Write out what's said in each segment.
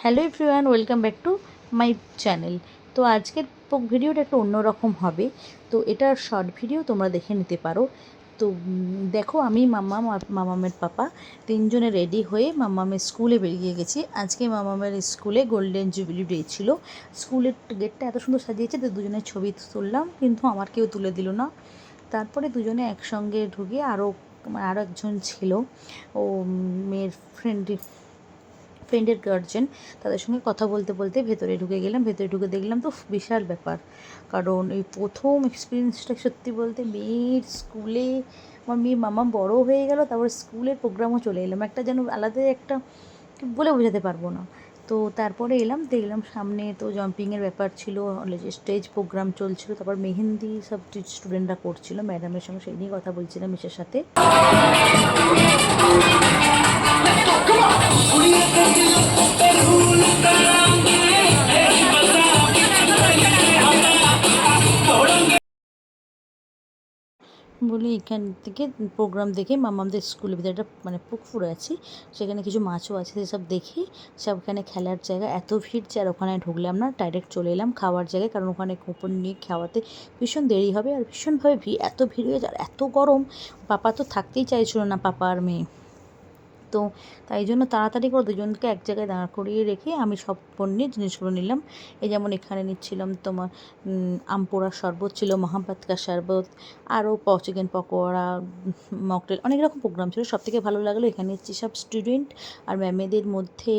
Hello everyone, welcome back to my channel. তো আজকের ভিডিওটা একটু অন্যরকম হবে। তো এটা শর্ট ভিডিও, তোমরা দেখে নিতে পারো। তো দেখো, আমি মাম্মাম আর মামামের পাপা তিনজনে রেডি হয়ে মাম্মামের স্কুলে বেরিয়ে গেছি। আজকে মামামের স্কুলে গোল্ডেন জুবিলি ডে ছিল। স্কুলের গেটটা এত সুন্দর সাজিয়েছে, তো দুজনের ছবি তুললাম, কিন্তু আমার কেউ তুলে দিল না। তারপরে দুজনে একসঙ্গে ঢুকে আরও একজন ছিল, ও মেয়ের ফ্রেন্ডের গার্জেন, তাদের সঙ্গে কথা বলতে বলতে ভেতরে ঢুকে গেলাম। ভেতরে ঢুকে দেখলাম তো বিশাল ব্যাপার, কারণ এই প্রথম এক্সপিরিয়েন্সটা সত্যি বলতে মেয়ের স্কুলে। আমার মেয়ে মামা বড় হয়ে গেল, তারপর স্কুলের প্রোগ্রামও চলে এলাম, একটা যেন আলাদা একটা বলে বোঝাতে পারবো না। তো তারপরে এলাম, দেখলাম সামনে তো জাম্পিংয়ের ব্যাপার ছিল, স্টেজ প্রোগ্রাম চলছিল, তারপর মেহেন্দি সব স্টুডেন্টরা করছিল, ম্যাডামের সঙ্গে সেই নিয়ে কথা বলছিলাম মিসের সাথে। বলি এখান থেকে প্রোগ্রাম দেখে মামাদের স্কুলের ভিতরে একটা পুকুর আছে, সেখানে কিছু মাছও আছে, সেসব দেখি সবখানে খেলার জায়গা, এত ভিড় যে আর ওখানে ঢুকলাম না, ডাইরেক্ট চলে এলাম খাওয়ার জায়গায়, কারণ ওখানে কুপন নিয়ে খাওয়াতে ভীষণ দেরি হবে, আর ভীষণভাবে এত ভিড় হয়ে যায়, আর এত গরম। পাপা তো থাকতেই চাইছিল না, পাপা আর মেয়ে। তো তাই জন্য তাড়াতাড়ি করে দুজনকে এক জায়গায় দাঁড় করিয়ে রেখে আমি সব পণ্যের জিনিসগুলো নিলাম। এই যেমন এখানে নিচ্ছিলাম তোমার আমপোড়ার শরবত ছিল, মহাপাতকার শরবত, আরও চিকেন পকোড়া, মকটেল, অনেক রকম প্রোগ্রাম ছিল। সবথেকে ভালো লাগলো এখানে সব স্টুডেন্ট আর ম্যামেদের মধ্যে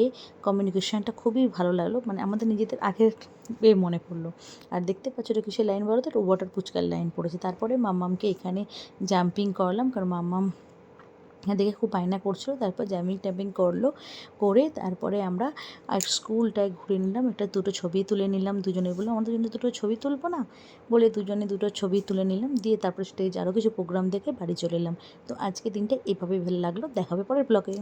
কমিউনিকেশনটা খুবই ভালো লাগলো, আমাদের নিজেদের আগের মনে পড়লো। আর দেখতে পাচ্ছ এটা কিসের লাইন বলো তো, এটা ওয়াটার পুচকার লাইন পড়েছে। তারপরে মাম্মামকে এখানে জাম্পিং করালাম, কারণ মাম্মাম দেখে খুব বায়না করছিল। তারপর জাম্পিং ট্যাম্পিং করে তারপরে আমরা আর স্কুলটায় ঘুরে নিলাম, দুটো ছবি তুলে নিলাম। দুজনে বললাম আমাদের জন্য দুটো ছবি তুলবো না, বলে দুজনে দুটো ছবি তুলে নিলাম, দিয়ে তারপরে স্টেজ আরও কিছু প্রোগ্রাম দেখে বাড়ি চলে এলাম। তো আজকে দিনটা এভাবেই ভালো লাগলো, দেখা হবে পরের ব্লগে।